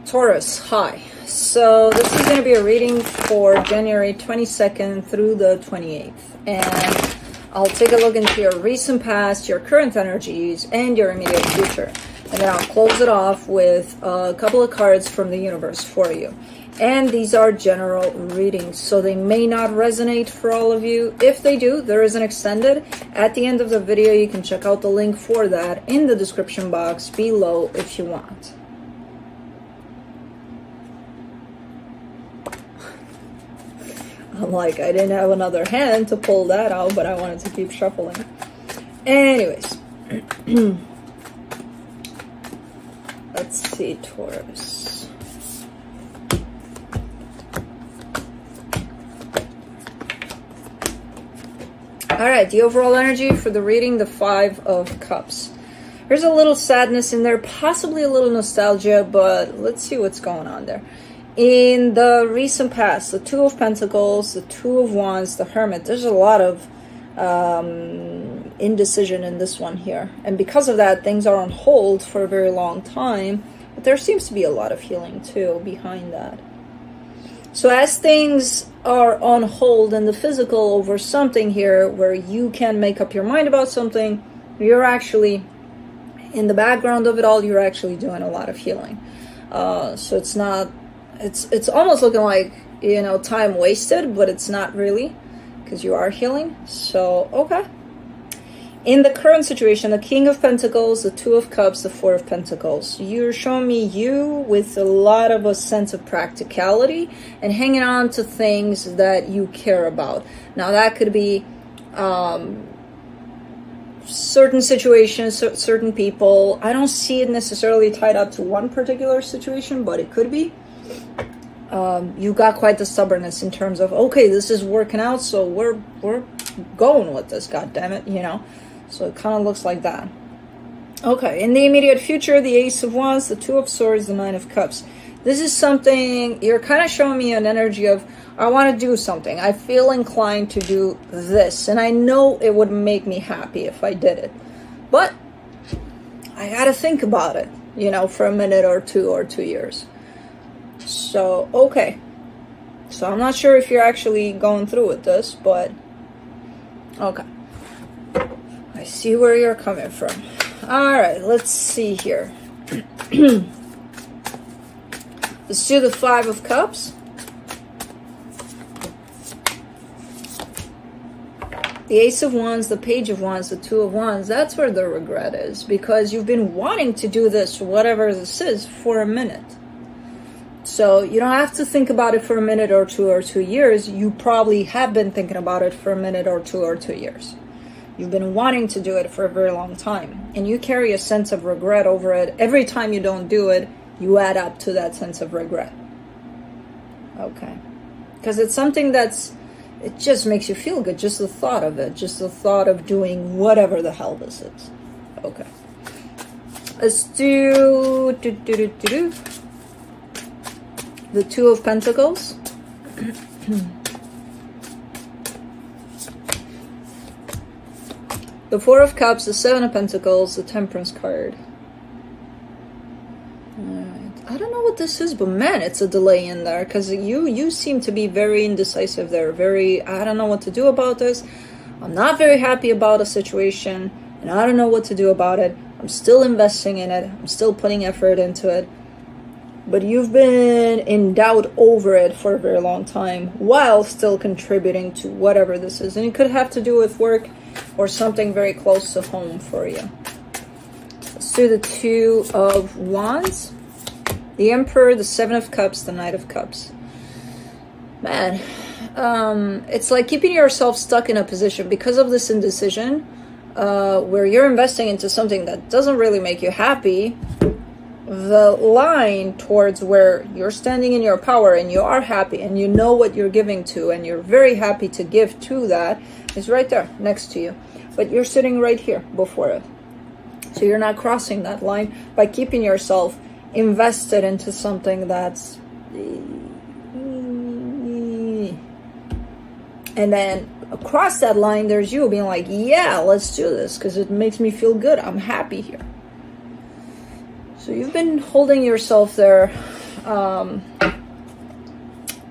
Taurus, hi. So this is going to be a reading for January 22nd through the 28th. And I'll take a look into your recent past, your current energies, and your immediate future. And then I'll close it off with a couple of cards from the universe for you. And these are general readings, so they may not resonate for all of you. If they do, there is an extended. At the end of the video, you can check out the link for that in the description box below if you want. I'm like, I didn't have another hand to pull that out, but I wanted to keep shuffling. Anyways. Let's see, Taurus. Alright, the overall energy for the reading, the Five of Cups. There's a little sadness in there, possibly a little nostalgia, but let's see what's going on there. In the recent past, the Two of Pentacles, the Two of Wands, the Hermit, there's a lot of indecision in this one here. And because of that, things are on hold for a very long time. But there seems to be a lot of healing, too, behind that. So as things are on hold in the physical over something here where you can make up your mind about something, you're actually, in the background of it all, you're actually doing a lot of healing. So it's not... It's almost looking like, you know, time wasted, but it's not really, because you are healing. So, okay. In the current situation, the King of Pentacles, the Two of Cups, the Four of Pentacles. You're showing me you with a lot of a sense of practicality and hanging on to things that you care about. Now, that could be certain situations, certain people. I don't see it necessarily tied up to one particular situation, but it could be. You got quite the stubbornness in terms of, okay, this is working out, so we're going with this, goddammit, you know. So it kind of looks like that. Okay, in the immediate future, the Ace of Wands, the Two of Swords, the Nine of Cups. This is something, you're kind of showing me an energy of, I want to do something. I feel inclined to do this, and I know it would make me happy if I did it. But I got to think about it, you know, for a minute or 2 years. So, okay. So I'm not sure if you're actually going through with this, but okay. I see where you're coming from. Alright, let's see here. Let's do the Five of Cups. The Ace of Wands, the Page of Wands, the Two of Wands. That's where the regret is, because you've been wanting to do this, whatever this is, for a minute. So you don't have to think about it for a minute or 2 years. You probably have been thinking about it for a minute or 2 years. You've been wanting to do it for a very long time. And you carry a sense of regret over it. Every time you don't do it, you add up to that sense of regret. Okay. Because it's something that's, it just makes you feel good. Just the thought of it. Just the thought of doing whatever the hell this is. Okay. Let's do the Two of Pentacles. The Four of Cups, the Seven of Pentacles, the Temperance card. Alright. I don't know what this is, but man, it's a delay in there. Because you seem to be very indecisive there. Very, I don't know what to do about this. I'm not very happy about a situation. And I don't know what to do about it. I'm still investing in it. I'm still putting effort into it. But you've been in doubt over it for a very long time while still contributing to whatever this is. And it could have to do with work or something very close to home for you. Let's do the Two of Wands, the Emperor, the Seven of Cups, the Knight of Cups. Man, it's like keeping yourself stuck in a position because of this indecision where you're investing into something that doesn't really make you happy. The line towards where you're standing in your power and you are happy and you know what you're giving to and you're very happy to give to that is right there next to you. But you're sitting right here before it. So you're not crossing that line by keeping yourself invested into something that's... And then across that line, there's you being like, yeah, let's do this because it makes me feel good. I'm happy here. So you've been holding yourself there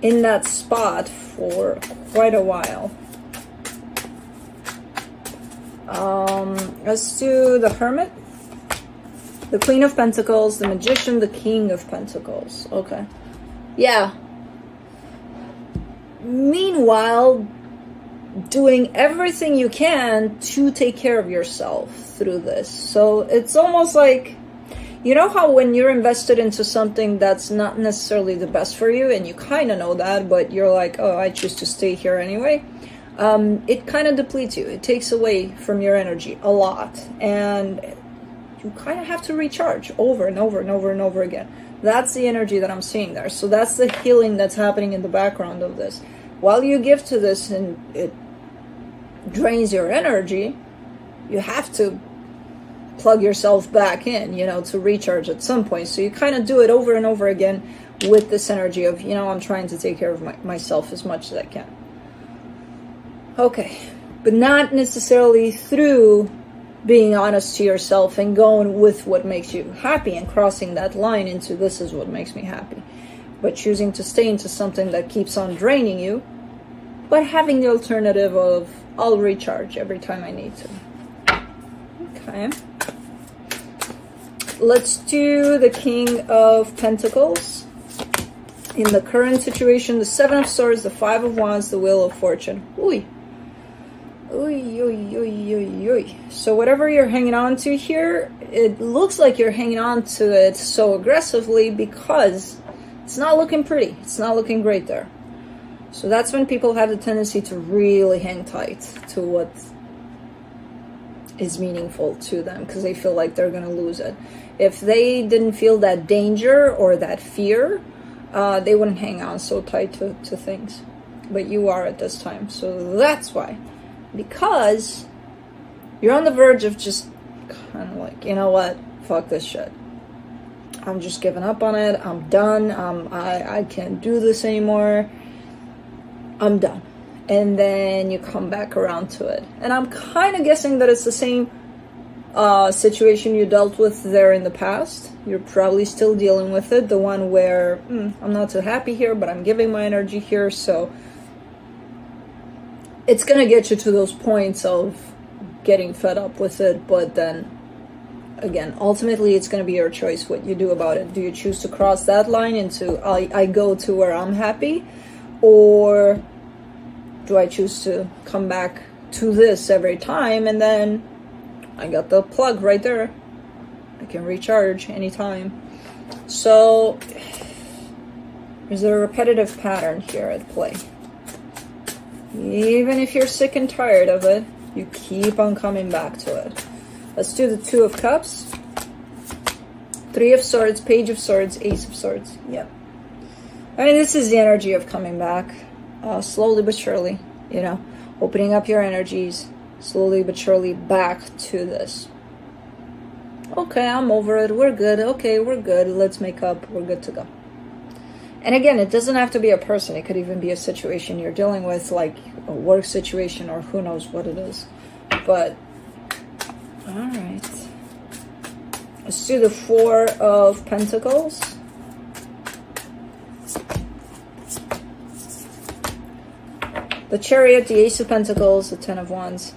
in that spot for quite a while. Let's do the Hermit, the Queen of Pentacles, the Magician, the King of Pentacles. Okay. Yeah. Meanwhile, doing everything you can to take care of yourself through this. So it's almost like, you know how when you're invested into something that's not necessarily the best for you, and you kind of know that, but you're like, oh, I choose to stay here anyway. It kind of depletes you. It takes away from your energy a lot. And you kind of have to recharge over and over and over and over again. That's the energy that I'm seeing there. So that's the healing that's happening in the background of this. While you give to this and it drains your energy, you have to plug yourself back in, you know, to recharge at some point. So you kind of do it over and over again with this energy of, you know, I'm trying to take care of myself as much as I can. Okay, but not necessarily through being honest to yourself and going with what makes you happy and crossing that line into this is what makes me happy, but choosing to stay into something that keeps on draining you, but having the alternative of I'll recharge every time I need to. Okay. Let's do the King of Pentacles. In the current situation, the Seven of Swords, the Five of Wands, the Wheel of Fortune. Ooh. So whatever you're hanging on to here, it looks like you're hanging on to it so aggressively because it's not looking pretty. It's not looking great there. So that's when people have the tendency to really hang tight to what is meaningful to them because they feel like they're going to lose it. If they didn't feel that danger or that fear, they wouldn't hang on so tight to things. But you are at this time. So that's why. Because you're on the verge of just kind of like, you know what, fuck this shit. I'm just giving up on it. I'm done. I can't do this anymore. I'm done. And then you come back around to it. And I'm kind of guessing that it's the same situation you dealt with there in the past. You're probably still dealing with it. The one where I'm not too happy here, but I'm giving my energy here. So it's going to get you to those points of getting fed up with it. But then, again, ultimately, it's going to be your choice what you do about it. Do you choose to cross that line into, I go to where I'm happy? Or do I choose to come back to this every time? And then I got the plug right there. I can recharge anytime. So there's a repetitive pattern here at play. Even if you're sick and tired of it, you keep on coming back to it. Let's do the Two of Cups, Three of Swords, Page of Swords, Ace of Swords. Yep. I mean, this is the energy of coming back, slowly but surely, you know, opening up your energies, slowly but surely back to this. Okay, I'm over it. We're good. Okay, we're good. Let's make up. We're good to go. And again, it doesn't have to be a person. It could even be a situation you're dealing with, like a work situation or who knows what it is. But, all right. Let's do the Four of Pentacles. The Chariot, the Ace of Pentacles, the Ten of Wands.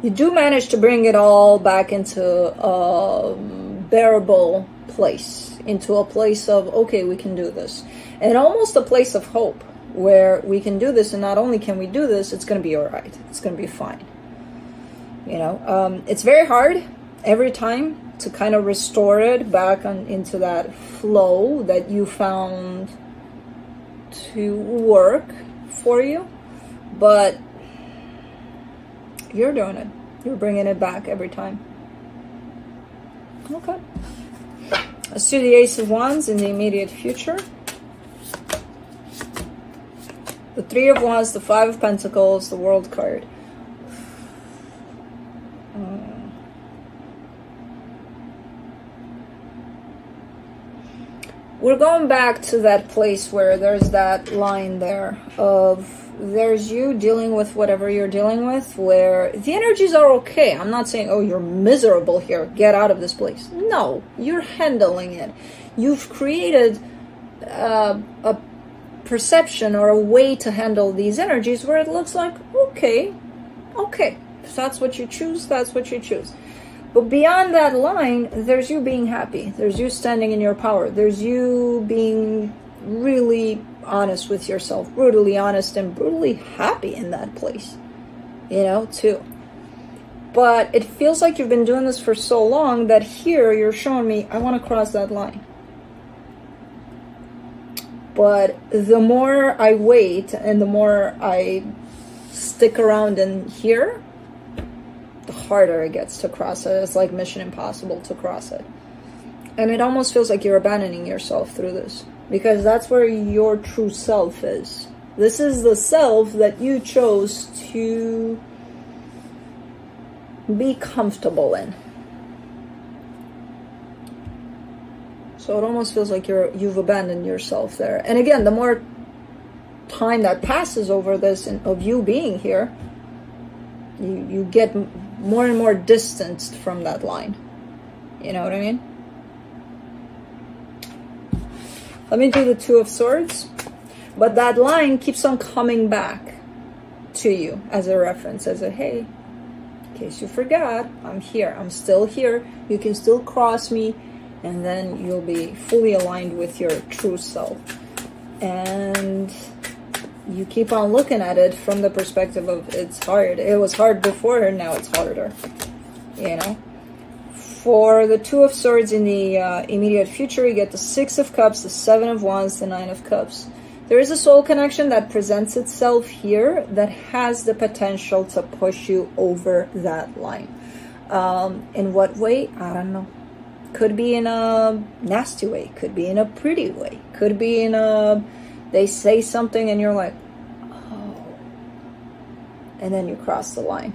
You do manage to bring it all back into a bearable place, into a place of, okay, we can do this. And almost a place of hope, where we can do this, and not only can we do this, it's going to be all right. It's going to be fine. You know, it's very hard every time to kind of restore it back into that flow that you found to work for you. But you're doing it. You're bringing it back every time. Okay. Let's do the Ace of Wands in the immediate future. The Three of Wands, the Five of Pentacles, the World card. we're going back to that place where there's that line there of there's you dealing with whatever you're dealing with, where the energies are okay. I'm not saying, oh, you're miserable here, get out of this place. No, you're handling it. You've created a perception or a way to handle these energies where it looks like, okay, if that's what you choose, that's what you choose. But beyond that line, there's you being happy. There's you standing in your power. There's you being really honest with yourself, brutally honest and brutally happy in that place, you know, too. But it feels like you've been doing this for so long that here you're showing me, I want to cross that line. But the more I wait and the more I stick around in here, the harder it gets to cross it. It's like mission impossible to cross it. And it almost feels like you're abandoning yourself through this, because that's where your true self is. This is the self that you chose to be comfortable in. So it almost feels like you've abandoned yourself there. And again, the more time that passes over this and of you being here, you get more and more distanced from that line. You know what I mean? Let me do the Two of Swords. But that line keeps on coming back to you as a reference, as a, hey, in case you forgot, I'm here. I'm still here. You can still cross me, and then you'll be fully aligned with your true self. And you keep on looking at it from the perspective of it's hard. It was hard before, and now it's harder. You know? For the Two of Swords in the immediate future, you get the Six of Cups, the Seven of Wands, the Nine of Cups. There is a soul connection that presents itself here that has the potential to push you over that line. In what way? I don't know. Could be in a nasty way. Could be in a pretty way. Could be in a... They say something and you're like, oh. And then you cross the line.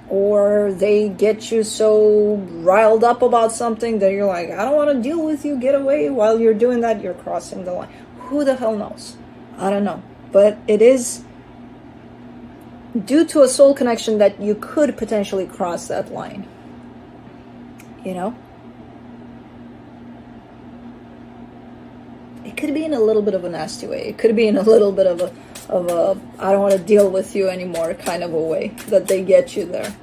Or they get you so riled up about something that you're like, I don't want to deal with you, get away. While you're doing that, you're crossing the line. Who the hell knows? I don't know. But it is due to a soul connection that you could potentially cross that line. You know? It could be in a little bit of a nasty way. It could be in a little bit of a I don't want to deal with you anymore kind of a way that they get you there.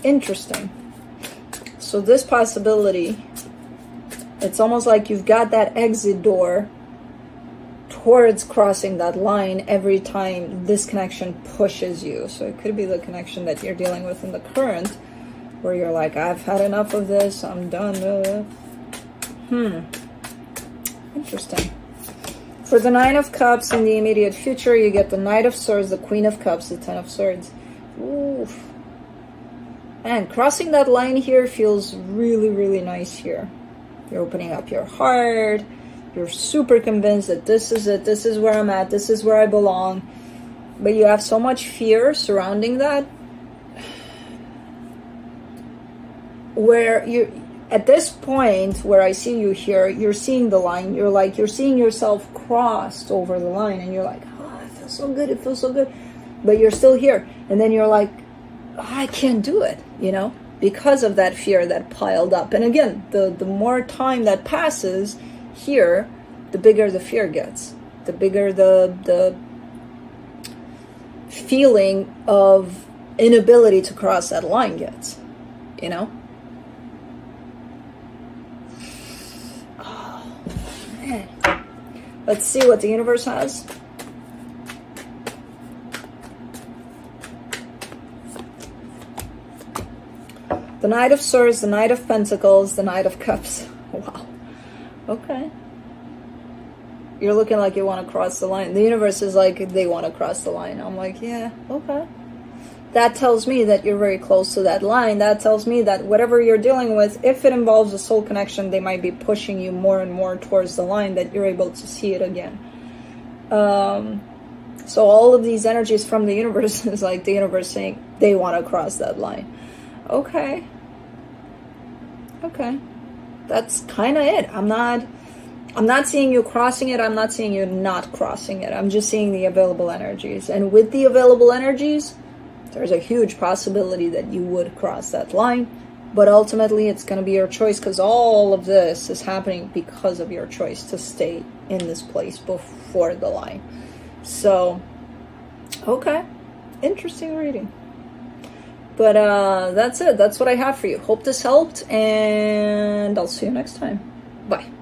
Interesting. So this possibility, it's almost like you've got that exit door towards crossing that line every time this connection pushes you. So it could be the connection that you're dealing with in the current, where you're like, I've had enough of this, I'm done. Interesting. For the Nine of Cups in the immediate future, you get the Knight of Swords, the Queen of Cups, the Ten of Swords. Oof. And crossing that line here feels really, really nice here. You're opening up your heart. You're super convinced that this is it. This is where I'm at. This is where I belong. But you have so much fear surrounding that, where you... At this point where I see you here, you're seeing the line. You're like, you're seeing yourself crossed over the line, and you're like, oh, it feels so good. It feels so good. But you're still here. And then you're like, oh, I can't do it, you know, because of that fear that piled up. And again, the more time that passes here, the bigger the fear gets. The bigger the feeling of inability to cross that line gets, you know? Let's see what the universe has. The Knight of Swords, the Knight of Pentacles, the Knight of Cups. Wow. Okay. You're looking like you want to cross the line. The universe is like, they want to cross the line. I'm like, yeah, okay. That tells me that you're very close to that line. That tells me that whatever you're dealing with, if it involves a soul connection, they might be pushing you more and more towards the line, that you're able to see it again. So all of these energies from the universe is like the universe saying they want to cross that line. Okay. Okay. That's kind of it. I'm not seeing you crossing it. I'm not seeing you not crossing it. I'm just seeing the available energies. And with the available energies, there's a huge possibility that you would cross that line. But ultimately, it's going to be your choice, because all of this is happening because of your choice to stay in this place before the line. So, okay. Interesting reading. But that's it. That's what I have for you. Hope this helped, and I'll see you next time. Bye.